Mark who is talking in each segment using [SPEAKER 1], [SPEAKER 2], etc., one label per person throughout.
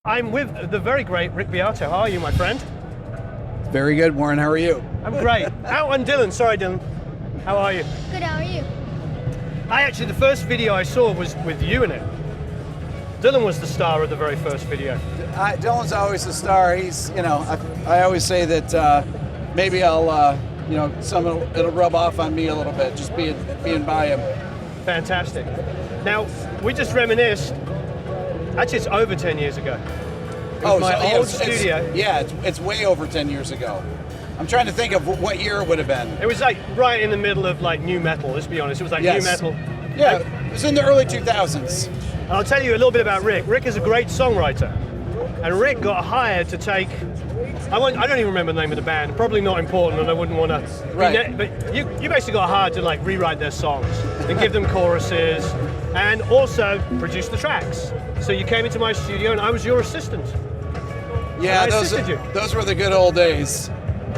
[SPEAKER 1] I'm with the very great Rick Beato. How are you, my friend?
[SPEAKER 2] Very good, Warren. How are you?
[SPEAKER 1] I'm great. Oh, and Dylan. Sorry, Dylan. How are you?
[SPEAKER 3] Good, how are you?
[SPEAKER 1] The first video I saw was with you in it. Dylan was the star of the very first video.
[SPEAKER 2] Dylan's always the star. He's, I always say that maybe I'll, it'll rub off on me a little bit, just being by him.
[SPEAKER 1] Fantastic. Now, we just reminisced. Actually, it's over 10 years ago. It was my old studio.
[SPEAKER 2] It's way over 10 years ago. I'm trying to think of what year it would have been.
[SPEAKER 1] It was like right in the middle of like new metal, let's be honest. It was like new metal.
[SPEAKER 2] Yeah, it was in the early 2000s.
[SPEAKER 1] And I'll tell you a little bit about Rick. Rick is a great songwriter. And Rick got hired to take, I don't even remember the name of the band, probably not important and I wouldn't want to.
[SPEAKER 2] Right.
[SPEAKER 1] But you basically got hired to like rewrite their songs and give them choruses and also produce the tracks. So you came into my studio and I was your assistant.
[SPEAKER 2] Yeah, those were the good old days.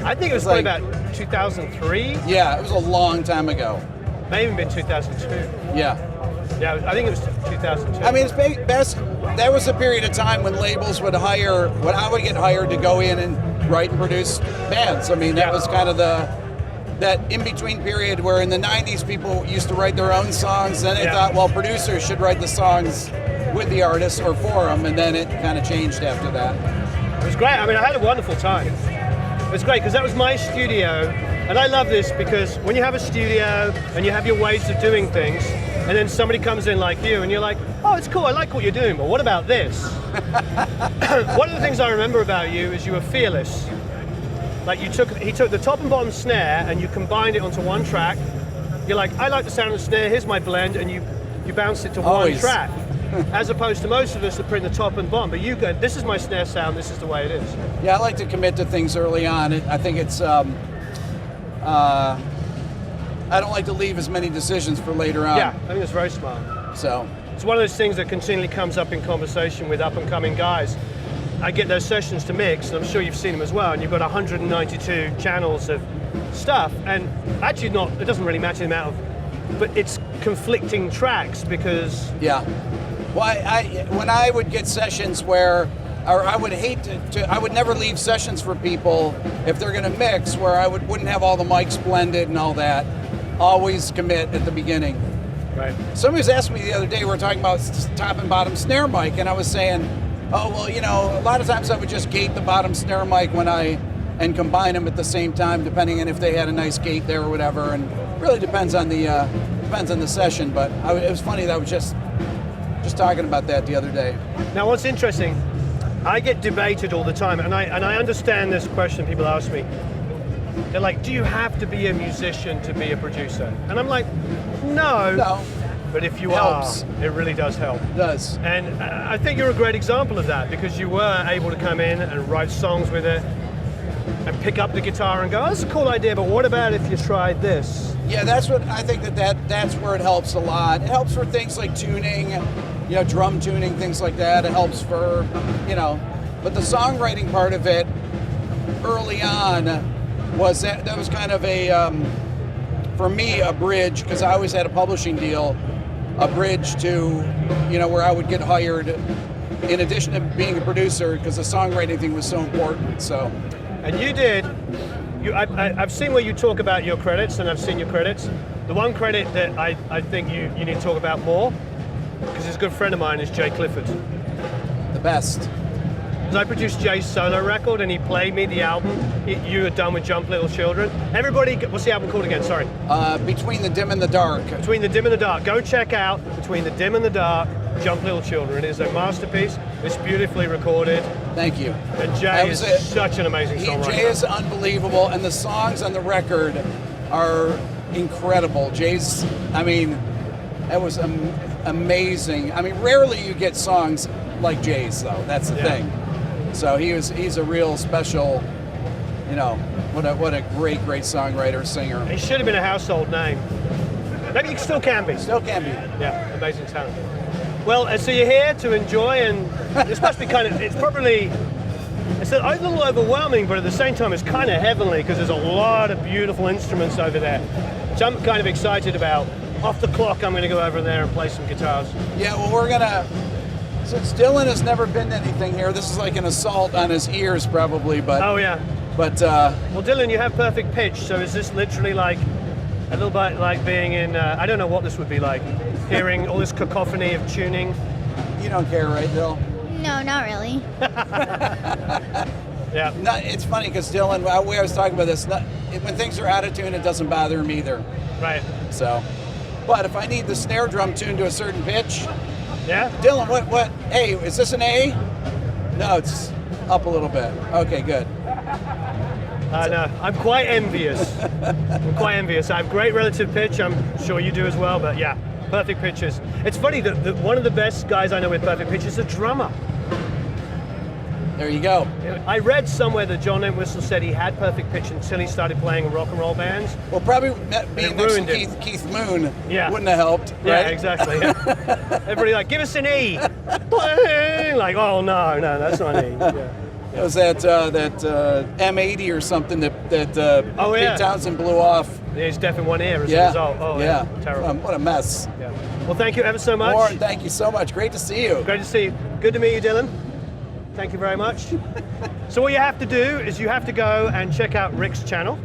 [SPEAKER 1] I think it was probably about 2003.
[SPEAKER 2] Yeah, it was a long time ago.
[SPEAKER 1] May even been 2002.
[SPEAKER 2] Yeah.
[SPEAKER 1] Yeah, I think it was 2002.
[SPEAKER 2] I mean, it's best. That was a period of time when labels would hire, when I would get hired to go in and write and produce bands. I mean, that was kind of that in-between period where in the 90s people used to write their own songs. Then they thought, well, producers should write the songs with the artists or for them, and then it kind of changed after that.
[SPEAKER 1] It was great. I mean, I had a wonderful time. It was great because that was my studio, and I love this because when you have a studio and you have your ways of doing things, and then somebody comes in like you, and you're like, oh, it's cool, I like what you're doing, but what about this? One of the things I remember about you is you were fearless. Like he took the top and bottom snare and you combined it onto one track. You're like, I like the sound of the snare, here's my blend, and you bounced it to one track. As opposed to most of us that put in the top and bottom, but you go, this is my snare sound, this is the way it is.
[SPEAKER 2] Yeah, I like to commit to things early on. I think it's, I don't like to leave as many decisions for later on.
[SPEAKER 1] Yeah, I think that's very smart.
[SPEAKER 2] So
[SPEAKER 1] it's one of those things that continually comes up in conversation with up and coming guys. I get those sessions to mix, and I'm sure you've seen them as well, and you've got 192 channels of stuff, and actually it doesn't really matter the amount of, but it's conflicting tracks because...
[SPEAKER 2] Yeah. Well, when I would get sessions where, or I would hate I would never leave sessions for people if they're going to mix where I wouldn't have all the mics blended and all that. Always commit at the beginning.
[SPEAKER 1] Right.
[SPEAKER 2] Somebody was asking me the other day, we were talking about top and bottom snare mic, and I was saying, oh, well, a lot of times I would just gate the bottom snare mic and combine them at the same time, depending on if they had a nice gate there or whatever, and really depends on the session, but it was funny that I was just talking about that the other day.
[SPEAKER 1] Now, what's interesting, I get debated all the time, and I understand this question people ask me. They're like, do you have to be a musician to be a producer? And I'm like, no. But if you are, it really does help.
[SPEAKER 2] It does.
[SPEAKER 1] And I think you're a great example of that because you were able to come in and write songs with it and pick up the guitar and go, oh, that's a cool idea, but what about if you tried this?
[SPEAKER 2] Yeah, that's what I think that's where it helps a lot. It helps for things like tuning, drum tuning, things like that. It helps for, but the songwriting part of it early on was that was kind of for me, a bridge, because I always had a publishing deal, a bridge to, where I would get hired in addition to being a producer, because the songwriting thing was so important, so.
[SPEAKER 1] And you did, I've seen where you talk about your credits, and I've seen your credits. The one credit that I think you need to talk about more, because he's a good friend of mine, is Jay Clifford.
[SPEAKER 2] The best.
[SPEAKER 1] I produced Jay's solo record and he played me the album you had done with Jump Little Children. Everybody, what's the album called again? Sorry.
[SPEAKER 2] Between the Dim and the Dark.
[SPEAKER 1] Between the Dim and the Dark. Go check out Between the Dim and the Dark, Jump Little Children. It is a masterpiece. It's beautifully recorded.
[SPEAKER 2] Thank you.
[SPEAKER 1] And Jay is such an amazing songwriter.
[SPEAKER 2] Jay is unbelievable, and the songs on the record are incredible. Jay's, that was amazing. Rarely you get songs like Jay's, though. That's the thing. So he's a real special, what a great songwriter, singer.
[SPEAKER 1] He should have been a household name. Maybe he still can be.
[SPEAKER 2] Still can be.
[SPEAKER 1] Yeah, amazing talent. Well, so you're here to enjoy, and this must be it's a little overwhelming, but at the same time it's kind of heavenly because there's a lot of beautiful instruments over there, which I'm kind of excited about. Off the clock, I'm going to go over there and play some guitars.
[SPEAKER 2] Yeah, well, we're going to Since Dylan has never been to anything here, this is like an assault on his ears, probably. But
[SPEAKER 1] Oh yeah.
[SPEAKER 2] but
[SPEAKER 1] Well, Dylan, you have perfect pitch. So is this literally like a little bit like being in? I don't know what this would be like. Hearing all this cacophony of tuning.
[SPEAKER 2] you don't care, right, Dill?
[SPEAKER 3] No, not really.
[SPEAKER 1] Yeah.
[SPEAKER 2] It's funny because Dylan, we always talk about this. When things are out of tune, it doesn't bother him either.
[SPEAKER 1] Right.
[SPEAKER 2] So, but if I need the snare drum tuned to a certain pitch,
[SPEAKER 1] Yeah.
[SPEAKER 2] Dylan, what? Hey, is this an A? No, it's up a little bit. Okay, good.
[SPEAKER 1] No, I'm quite envious. I'm quite envious. I have great relative pitch. I'm sure you do as well. But yeah, perfect pitches. It's funny that one of the best guys I know with perfect pitch is a drummer.
[SPEAKER 2] There you go.
[SPEAKER 1] I read somewhere that John Entwistle said he had perfect pitch until he started playing in rock and roll bands.
[SPEAKER 2] Well, probably being next to
[SPEAKER 1] ruined it.
[SPEAKER 2] Keith Moon
[SPEAKER 1] Yeah.
[SPEAKER 2] wouldn't have helped.
[SPEAKER 1] Yeah,
[SPEAKER 2] right?
[SPEAKER 1] exactly. Yeah. Everybody like, give us an E. Like, oh no, that's not an E. Yeah.
[SPEAKER 2] It was that M80 or something that
[SPEAKER 1] Oh, yeah.
[SPEAKER 2] Pete Townsend blew off.
[SPEAKER 1] Yeah, he's deaf in one ear as a
[SPEAKER 2] Yeah.
[SPEAKER 1] result. Oh yeah, terrible.
[SPEAKER 2] What a mess.
[SPEAKER 1] Yeah. Well, thank you ever so much.
[SPEAKER 2] Warren, thank you so much. Great to see you.
[SPEAKER 1] Great to see you. Good to meet you, Dylan. Thank you very much. So what you have to do is you have to go and check out Rick's channel.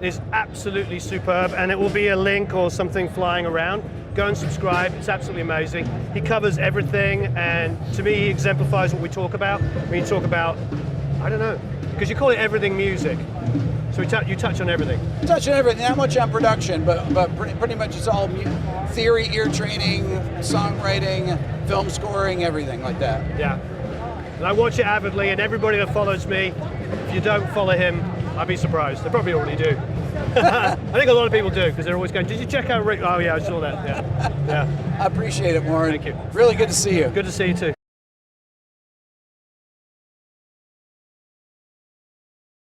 [SPEAKER 1] It's absolutely superb, and it will be a link or something flying around. Go and subscribe. It's absolutely amazing. He covers everything, and to me, he exemplifies what we talk about. When you talk about, I don't know, because you call it everything music. So you touch on everything.
[SPEAKER 2] Touching everything, not much on production, but pretty much it's all theory, ear training, songwriting, film scoring, everything like that.
[SPEAKER 1] Yeah. And I watch it avidly, and everybody that follows me, if you don't follow him, I'd be surprised. They probably already do. I think a lot of people do, because they're always going, did you check out Rick? Oh yeah, I saw that. Yeah.
[SPEAKER 2] I appreciate it, Warren.
[SPEAKER 1] Thank you.
[SPEAKER 2] Really good to see you.
[SPEAKER 1] Good to see you too.